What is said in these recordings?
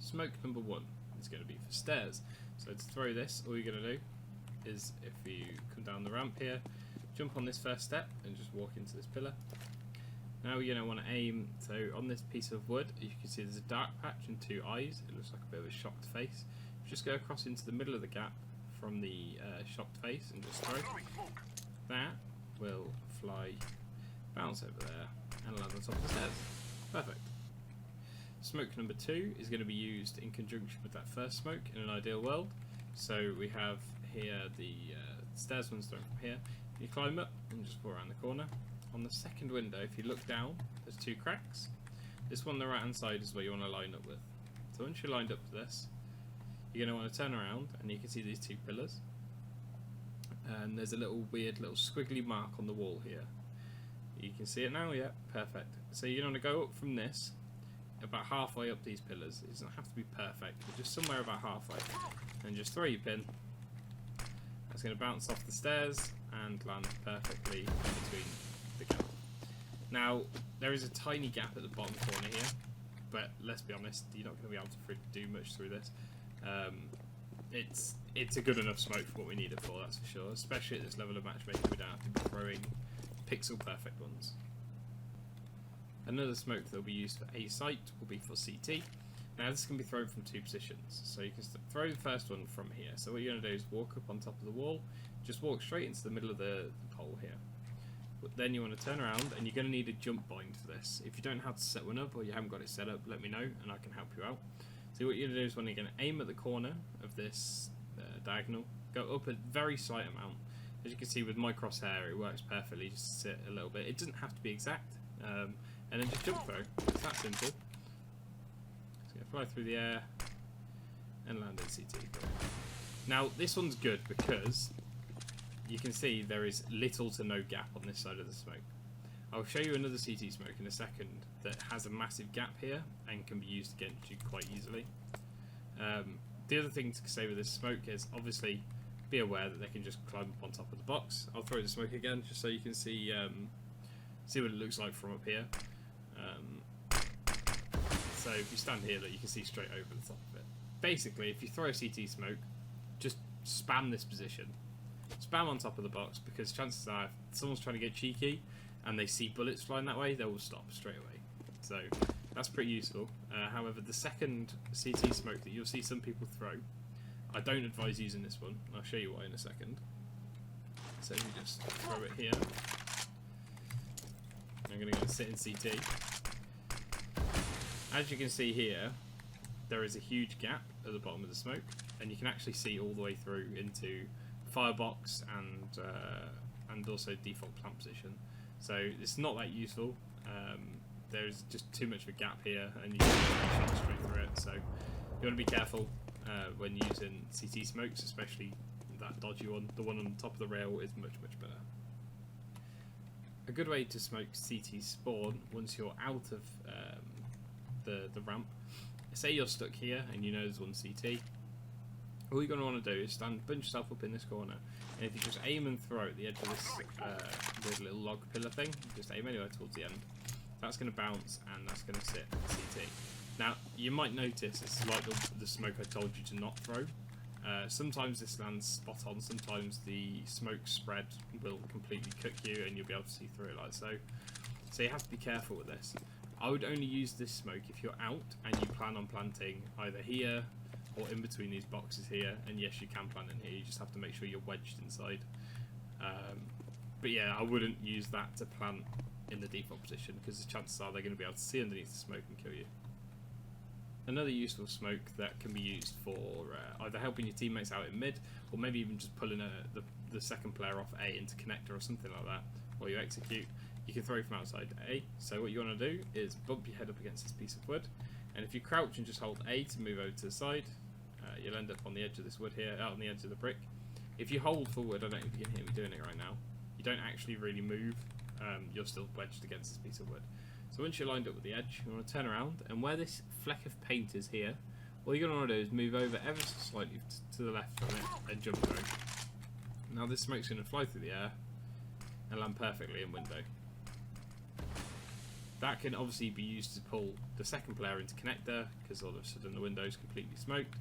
Smoke number 1 is going to be for stairs. So to throw this, all you're going to do is, if you come down the ramp here, jump on this first step and just walk into this pillar. Now you're going to want to aim, so on this piece of wood, you can see there's a dark patch and 2 eyes. It looks like a bit of a shocked face. Just go across into the middle of the gap from the shocked face and just throw. That will fly, bounce over there, and land on top of the stairs. Perfect. Smoke number 2 is going to be used in conjunction with that first smoke in an ideal world. So we have here the stairs one's thrown from here. You climb up and just walk around the corner. On the second window, if you look down, there's 2 cracks. This one on the right hand side is where you want to line up with. So once you're lined up to this, you're going to want to turn around and you can see these 2 pillars. And there's a little weird little squiggly mark on the wall here. You can see it now, yeah, perfect. So you're going to go up from this, about halfway up these pillars. It doesn't have to be perfect, but just somewhere about halfway. And just throw your pin. That's going to bounce off the stairs and land perfectly in between the gap. Now, there is a tiny gap at the bottom corner here, but let's be honest, you're not going to be able to do much through this. It's a good enough smoke for what we need it for, that's for sure. Especially at this level of matchmaking, we don't have to be throwing pixel perfect ones. Another smoke that will be used for A site will be for CT. Now this can be thrown from 2 positions, so you can throw the first one from here. So what you're going to do is walk up on top of the wall, just walk straight into the middle of the pole here. But then you want to turn around and you're going to need a jump bind for this. If you don't know how to set one up or you haven't got it set up, let me know and I can help you out. So what you're going to do is when you're going to aim at the corner of this diagonal, go up a very slight amount. As you can see with my crosshair, it works perfectly, just sit a little bit. It doesn't have to be exact. And then just jump throw. It's that simple. So you fly through the air and land in CT. Now this one's good because you can see there is little to no gap on this side of the smoke. I'll show you another CT smoke in a second that has a massive gap here and can be used against you quite easily. The other thing to say with this smoke is obviously be aware that they can just climb up on top of the box. I'll throw the smoke again just so you can see what it looks like from up here. So if you stand here, you can see straight over the top of it. Basically, if you throw a CT smoke, just spam this position. Spam on top of the box, because chances are if someone's trying to get cheeky and they see bullets flying that way, they will stop straight away. So that's pretty useful. However, the second CT smoke that you'll see some people throw, I don't advise using this one. I'll show you why in a second. So you just throw it here. I'm going to go sit in CT. As you can see here, there is a huge gap at the bottom of the smoke, and you can actually see all the way through into firebox and also default plant position. So it's not that useful. There's just too much of a gap here, and you can shot straight through it. So you want to be careful when using CT smokes, especially that dodgy one. The one on top of the rail is much better. A good way to smoke CT spawn once you're out of the ramp. Say you're stuck here and you know there's one CT. All you're going to want to do is bunch yourself up in this corner, and if you just aim and throw at the edge of this weird little log pillar thing, just aim anywhere towards the end. That's going to bounce and that's going to sit CT. Now you might notice it's like the smoke I told you to not throw. Sometimes this lands spot on, sometimes the smoke spread will completely cook you and you'll be able to see through it like so. So you have to be careful with this. I would only use this smoke if you're out and you plan on planting either here or in between these boxes here, and yes, you can plant in here, you just have to make sure you're wedged inside. But yeah, I wouldn't use that to plant in the default position, because the chances are they're going to be able to see underneath the smoke and kill you. Another useful smoke that can be used for either helping your teammates out in mid, or maybe even just pulling the second player off A into connector or something like that while you execute, you can throw from outside A. So what you want to do is bump your head up against this piece of wood, and if you crouch and just hold A to move over to the side, you'll end up on the edge of this wood here, out on the edge of the brick. If you hold forward, I don't know if you can hear me doing it right now, you don't actually really move, you're still wedged against this piece of wood. So once you're lined up with the edge, you want to turn around, and where this fleck of paint is here, all you're going to want to do is move over ever so slightly to the left from it and jump through. Now this smoke's going to fly through the air and land perfectly in window. That can obviously be used to pull the second player into connector, because all of a sudden the window is completely smoked.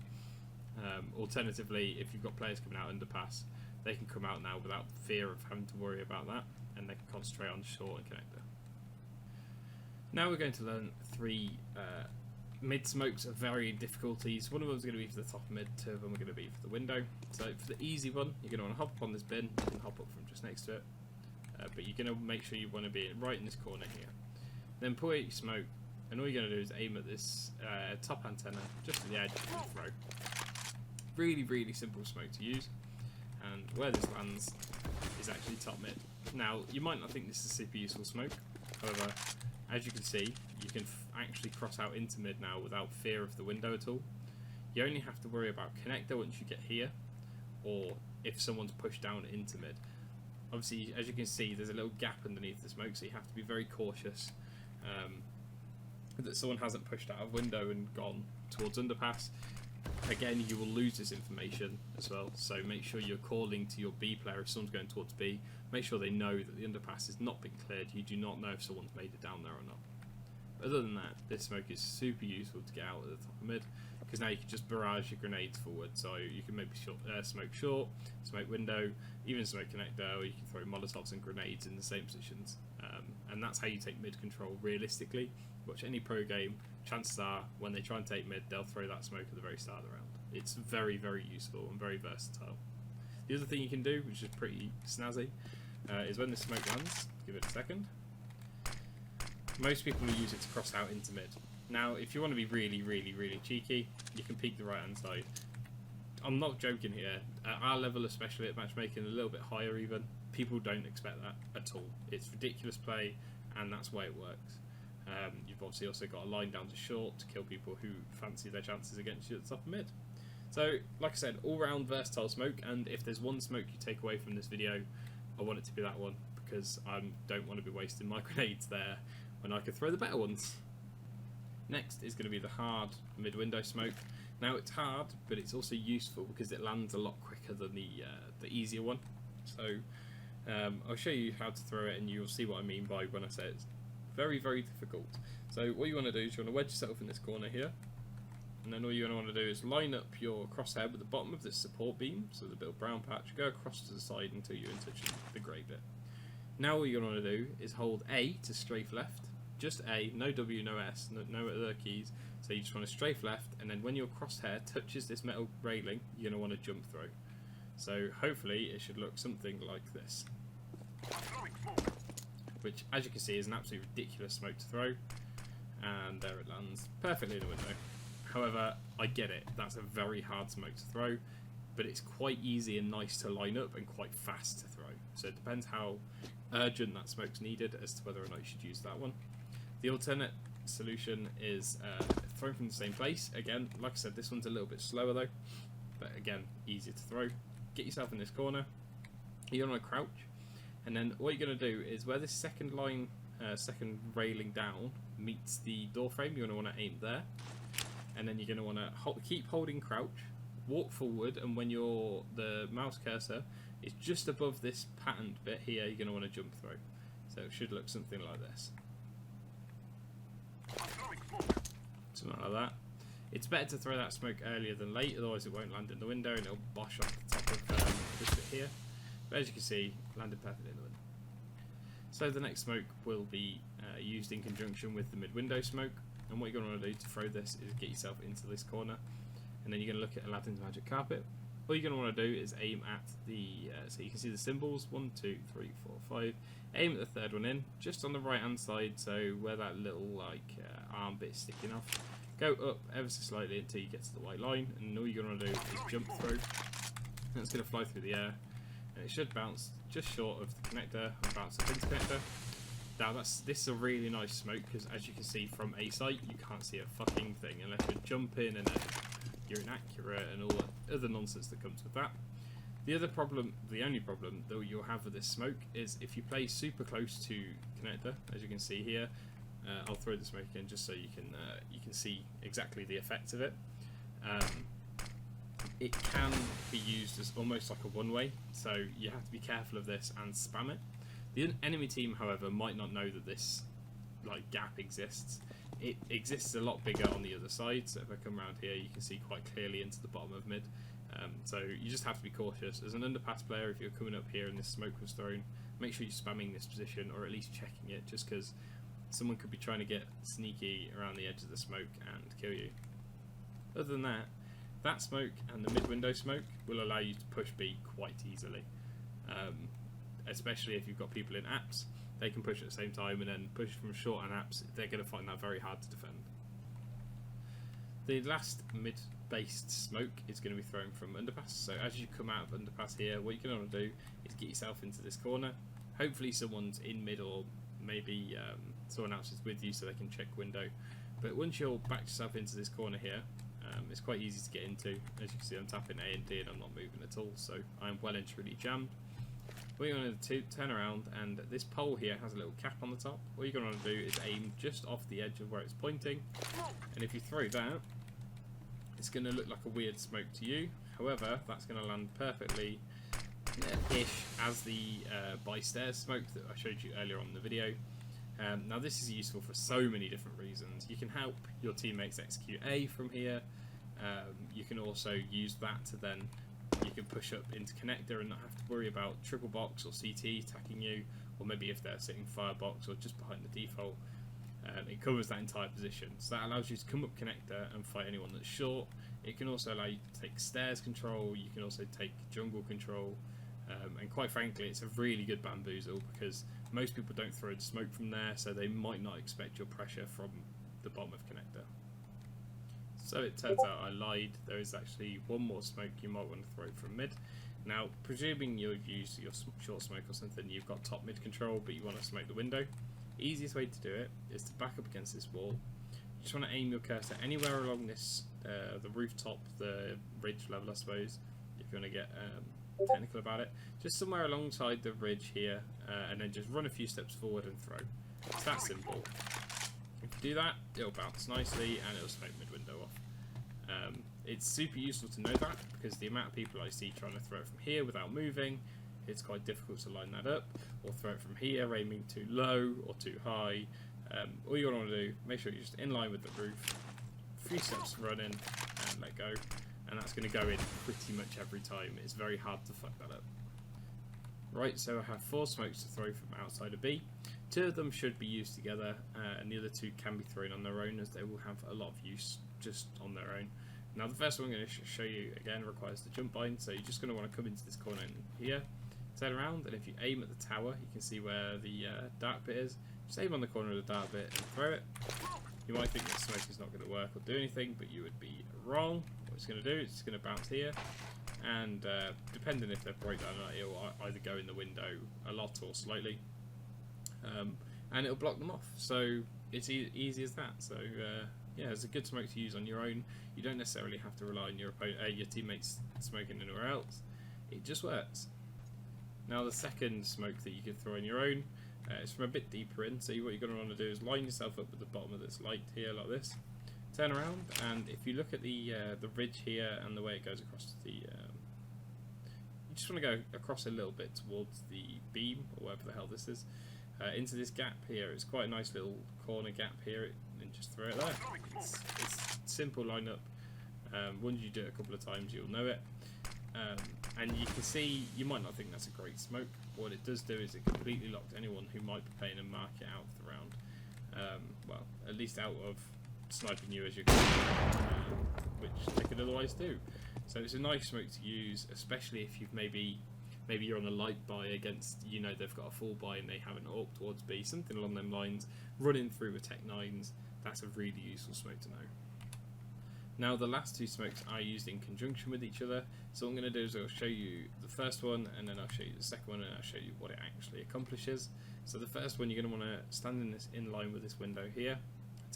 Alternatively, if you've got players coming out underpass, they can come out now without fear of having to worry about that, and they can concentrate on short and connector. Now we're going to learn 3 mid smokes of varying difficulties. One of them is going to be for the top mid, 2 of them are going to be for the window. So for the easy one, you're going to want to hop up on this bin, you can hop up from just next to it, but you're going to make sure you want to be right in this corner here. Then pull out your smoke, and all you're going to do is aim at this top antenna just at the edge and throw. Really, really simple smoke to use, and where this lands is actually top mid. Now, you might not think this is super useful smoke, however, as you can see, you can actually cross out into mid now without fear of the window at all. You only have to worry about connector once you get here, or if someone's pushed down into mid. Obviously, as you can see, there's a little gap underneath the smoke, so you have to be very cautious that someone hasn't pushed out of window and gone towards underpass. Again, you will lose this information as well, so make sure you're calling to your B player if someone's going towards B. Make sure they know that the underpass has not been cleared. You do not know if someone's made it down there or not. Other than that, this smoke is super useful to get out at the top of mid, because now you can just barrage your grenades forward. So you can maybe smoke short, smoke window, even smoke connector, or you can throw molotovs and grenades in the same positions. And that's how you take mid control realistically. Watch any pro game, chances are when they try and take mid, they'll throw that smoke at the very start of the round. It's very, very useful and very versatile. The other thing you can do, which is pretty snazzy, is when the smoke lands, give it a second, most people will use it to cross out into mid. Now, if you want to be really, really, really cheeky, you can peek the right hand side. I'm not joking here. At our level, especially at matchmaking, a little bit higher even, people don't expect that at all. It's ridiculous play, and that's why it works. You've obviously also got a line down to short to kill people who fancy their chances against you at the top of mid. So, like I said, all-round versatile smoke, and if there's one smoke you take away from this video, I want it to be that one, because I don't want to be wasting my grenades there when I could throw the better ones. Next is going to be the hard mid-window smoke. Now, it's hard, but it's also useful because it lands a lot quicker than the easier one. So, I'll show you how to throw it, and you'll see what I mean by when I say it's very, very difficult. So what you want to do is you want to wedge yourself in this corner here, and then all you're going to want to do is line up your crosshair with the bottom of this support beam, so the little brown patch, go across to the side until you're in touch with the grey bit. Now what you're going to want to do is hold A to strafe left, just A, no W, no S, no other keys, so you just want to strafe left, and then when your crosshair touches this metal railing, you're going to want to jump through. So hopefully it should look something like this, which, as you can see, is an absolutely ridiculous smoke to throw, and there it lands perfectly in the window. However, I get it, that's a very hard smoke to throw, but it's quite easy and nice to line up and quite fast to throw. So it depends how urgent that smoke's needed as to whether or not you should use that one. The alternate solution is thrown from the same place. Again, like I said, this one's a little bit slower though, but again, easier to throw. Get yourself in this corner, you're going to crouch, and then what you're going to do is where this second line, second railing down meets the door frame, you're going to want to aim there, and then you're going to want to keep holding crouch, walk forward, and when the mouse cursor is just above this patterned bit here, you're going to want to jump through. So it should look something like this. Something like that. It's better to throw that smoke earlier than late, otherwise it won't land in the window and it'll bosh off the top of this bit here. But as you can see, landed perfectly in the window. So the next smoke will be used in conjunction with the mid-window smoke, and what you're going to want to do to throw this is get yourself into this corner, and then you're going to look at Aladdin's magic carpet. All you're going to want to do is aim at the, so you can see the symbols, 1, 2, 3, 4, 5, aim at the third one in, just on the right hand side, so where that little arm bit is sticking off. Go up ever so slightly until you get to the white line, and all you're going to do is jump through, and it's going to fly through the air, and it should bounce just short of the connector and bounce up into the connector. Now this is a really nice smoke, because as you can see from A site, you can't see a fucking thing unless you're jumping and then you're inaccurate and all that other nonsense that comes with that. The only problem that you'll have with this smoke is if you play super close to connector, as you can see here. I'll throw the smoke in just so you can see exactly the effects of it. It can be used as almost like a one-way, so you have to be careful of this and spam it. The enemy team, however, might not know that this like gap exists. It exists a lot bigger on the other side, so if I come around here you can see quite clearly into the bottom of mid. So you just have to be cautious. As an underpass player, if you're coming up here and this smoke was thrown, make sure you're spamming this position, or at least checking it, just because someone could be trying to get sneaky around the edge of the smoke and kill you. Other than that, that smoke and the mid-window smoke will allow you to push B quite easily. Especially if you've got people in apps, they can push at the same time, and then push from short and apps, they're going to find that very hard to defend. The last mid-based smoke is going to be thrown from Underpass. So as you come out of Underpass here, what you're going to want to do is get yourself into this corner. Hopefully someone's in mid, or maybe someone else is with you so they can check window. But once you're backed yourself into this corner here, it's quite easy to get into. As you can see, I'm tapping A and D and I'm not moving at all, so I'm well and truly jammed. What you're going to do, turn around, and this pole here has a little cap on the top. What you're going to do is aim just off the edge of where it's pointing, and if you throw that, it's going to look like a weird smoke to you. However, that's going to land perfectly ish as the by stairs smoke that I showed you earlier on in the video. Now this is useful for so many different reasons. You can help your teammates execute A from here. You can also use that to then, you can push up into connector and not have to worry about triple box or CT attacking you, or maybe if they're sitting firebox or just behind the default. It covers that entire position, so that allows you to come up connector and fight anyone that's short. It can also allow you to take stairs control, you can also take jungle control, and quite frankly it's a really good bamboozle because most people don't throw the smoke from there, so they might not expect your pressure from the bottom of connector. So it turns out I lied, there is actually one more smoke you might want to throw from mid. Now, presuming you've used your short smoke or something, you've got top mid control but you want to smoke the window, easiest way to do it is to back up against this wall. You just want to aim your cursor anywhere along this, the rooftop, the ridge level I suppose, if you want to get technical about it. Just somewhere alongside the ridge here, and then just run a few steps forward and throw. It's that simple. If you do that, it'll bounce nicely and it'll smoke mid-window off. It's super useful to know that because the amount of people I see trying to throw it from here without moving, it's quite difficult to line that up, or throw it from here aiming too low or too high. All you want to do, make sure you're just in line with the roof, 3 steps run in and let go, and that's going to go in pretty much every time. It's very hard to fuck that up. Right, so I have 4 smokes to throw from outside of B. 2 of them should be used together, and the other 2 can be thrown on their own, as they will have a lot of use just on their own. Now the first one I'm going to show you again requires the jump bind, so you're just going to want to come into this corner in here, turn around, and if you aim at the tower, you can see where the dark bit is. Just aim on the corner of the dark bit and throw it. You might think this smoke is not going to work or do anything, but you would be wrong. What it's going to do is it's going to bounce here, and depending if they're bright or not, it will either go in the window a lot or slightly, and it'll block them off. So it's easy as that. So yeah, it's a good smoke to use on your own. You don't necessarily have to rely on your teammates smoking anywhere else. It just works. Now the second smoke that you can throw on your own is from a bit deeper in. So what you're going to want to do is line yourself up at the bottom of this light here like this. Turn around, and if you look at the ridge here and the way it goes across the, you just want to go across a little bit towards the beam or whatever the hell this is, into this gap here. It's quite a nice little corner gap here, and just throw it there. It's simple lineup. Once you do it a couple of times, you'll know it. And you can see, you might not think that's a great smoke. What it does do is it completely locks anyone who might be playing a market out of the round. Well, at least out of sniping you as you're going, which they could otherwise do. So it's a nice smoke to use, especially if you've maybe you're on a light buy against, you know, they've got a full buy and they have an AWP towards B, something along them lines, running through with Tech 9s. That's a really useful smoke to know. Now the last 2 smokes are used in conjunction with each other, so what I'm going to do is I'll show you the first one, and then I'll show you the second one, and I'll show you what it actually accomplishes. So the first one, you're going to want to stand in line with this window here,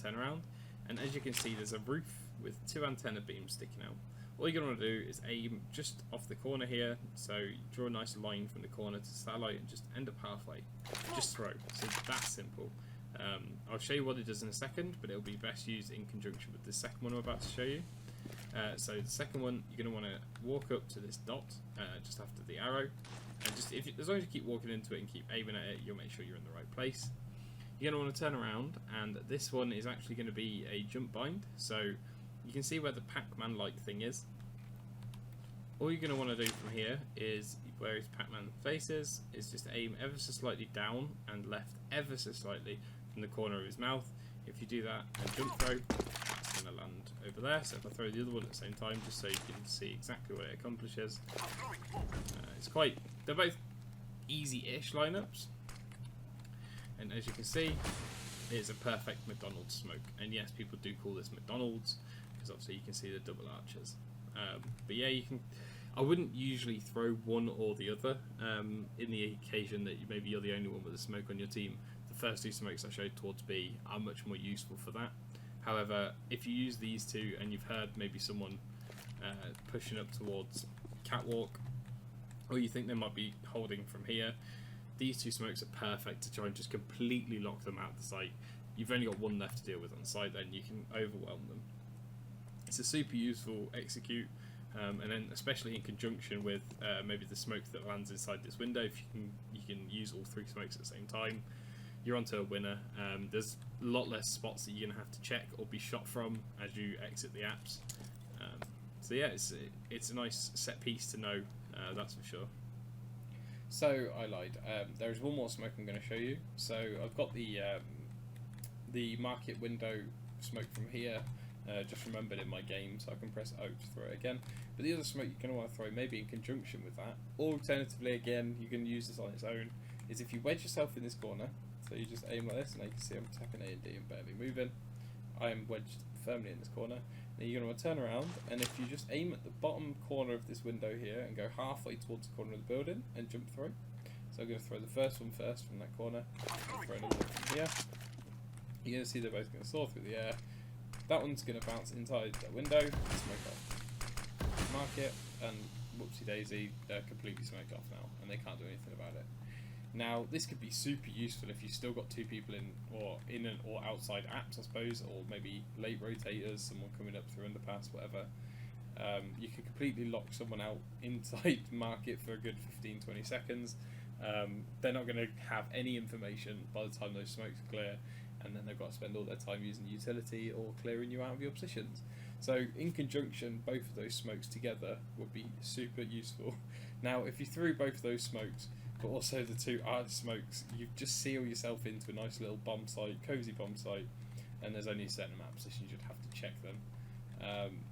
turn around, and as you can see there's a roof with 2 antenna beams sticking out. All you're going to want to do is aim just off the corner here, so you draw a nice line from the corner to satellite and just end up halfway. Just throw. So that's simple. I'll show you what it does in a second, but it'll be best used in conjunction with the second one I'm about to show you. So the second one, you're going to want to walk up to this dot just after the arrow, and just as long as you keep walking into it and keep aiming at it, you'll make sure you're in the right place. you're going to want to turn around, and this one is actually going to be a jump bind. So you can see where the Pac-Man like thing is. All you're going to want to do from here is where his Pac-Man face is just aim ever so slightly down and left ever so slightly from the corner of his mouth. If you do that and jump throw, it's going to land over there. So if I throw the other one at the same time, just so you can see exactly what it accomplishes. They're both easy-ish lineups. And as you can see, it's a perfect McDonald's smoke. And yes, people do call this McDonald's, because obviously you can see the double arches. But yeah, I wouldn't usually throw one or the other. In the occasion that maybe you're the only one with a smoke on your team, the first two smokes I showed towards B are much more useful for that. However, if you use these two and you've heard maybe someone pushing up towards catwalk, or you think they might be holding from here, these two smokes are perfect to try and just completely lock them out of the site. You've only got one left to deal with on the site, then you can overwhelm them. It's a super useful execute, and then especially in conjunction with maybe the smoke that lands inside this window. If you can use all three smokes at the same time, you're onto a winner. There's a lot less spots that you're going to have to check or be shot from as you exit the apps. So yeah, it's a nice set piece to know, that's for sure. So I lied. There is one more smoke I'm going to show you. So I've got the market window smoke from here. Just remembered in my game, so I can press O to throw it again. But the other smoke you're going to want to throw maybe in conjunction with that, or alternatively, again, you can use this on its own, is if you wedge yourself in this corner. So you just aim like this, and you can see I'm tapping A and D and barely moving. I am wedged firmly in this corner. Then you're going to want to turn around, and if you just aim at the bottom corner of this window here and go halfway towards the corner of the building and jump through. So I'm going to throw the first one first from that corner, and throw another one from here. You're going to see they're both going to soar through the air. That one's going to bounce inside that window and smoke off. Mark it, and whoopsie daisy, they're completely smoked off now, and they can't do anything about it. Now, this could be super useful if you've still got two people in or outside apps, I suppose, or maybe late rotators, someone coming up through Underpass, whatever. You can completely lock someone out inside market for a good 15-20 seconds. They're not going to have any information by the time those smokes are clear, and then they've got to spend all their time using the utility or clearing you out of your positions. So in conjunction, both of those smokes together would be super useful. Now, if you threw both of those smokes, but also the two arch smokes, you just seal yourself into a nice little bomb site, cozy bomb site, and there's only a certain amount of positions you'd have to check them.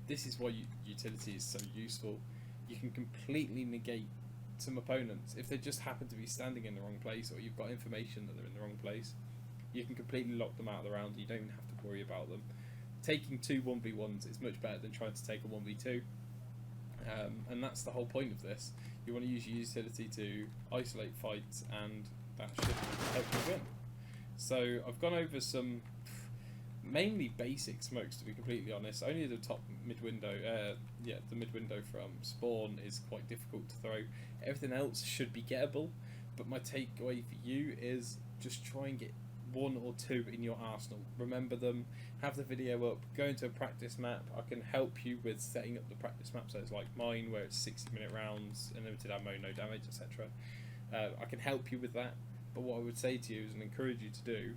This is why utility is so useful. You can completely negate some opponents if they just happen to be standing in the wrong place, or you've got information that they're in the wrong place. You can completely lock them out of the round. You don't even have to worry about them. Taking two 1v1s is much better than trying to take a 1v2. And that's the whole point of this. You want to use your utility to isolate fights, and that should help you win. So I've gone over some mainly basic smokes, to be completely honest. Only the top mid window, the mid window from spawn is quite difficult to throw. Everything else should be gettable, but my takeaway for you is just try and get one or two in your arsenal. Remember them, have the video up, go into a practice map. I can help you with setting up the practice map, so it's like mine where it's 60-minute rounds, unlimited ammo, no damage, etc. I can help you with that, but what I would say to you and encourage you to do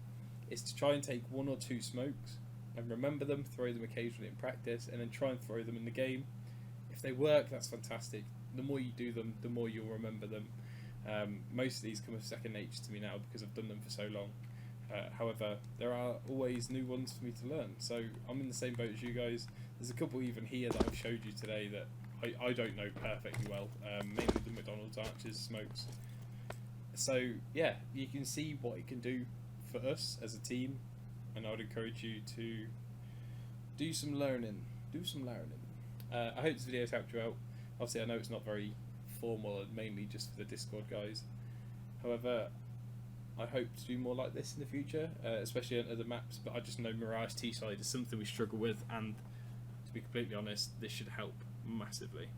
is to try and take one or two smokes and remember them, throw them occasionally in practice, and then try and throw them in the game. If they work, that's fantastic. The more you do them, the more you'll remember them. Most of these come as second nature to me now because I've done them for so long. However, there are always new ones for me to learn, so I'm in the same boat as you guys. There's a couple even here that I've showed you today that I don't know perfectly well, mainly the McDonald's arches smokes. So yeah, you can see what it can do for us as a team, and I would encourage you to do some learning. I hope this video has helped you out. Obviously I know it's not very formal and mainly just for the Discord guys. However, I hope to do more like this in the future, especially on other maps, but I just know Mirage T-side is something we struggle with, and to be completely honest, this should help massively.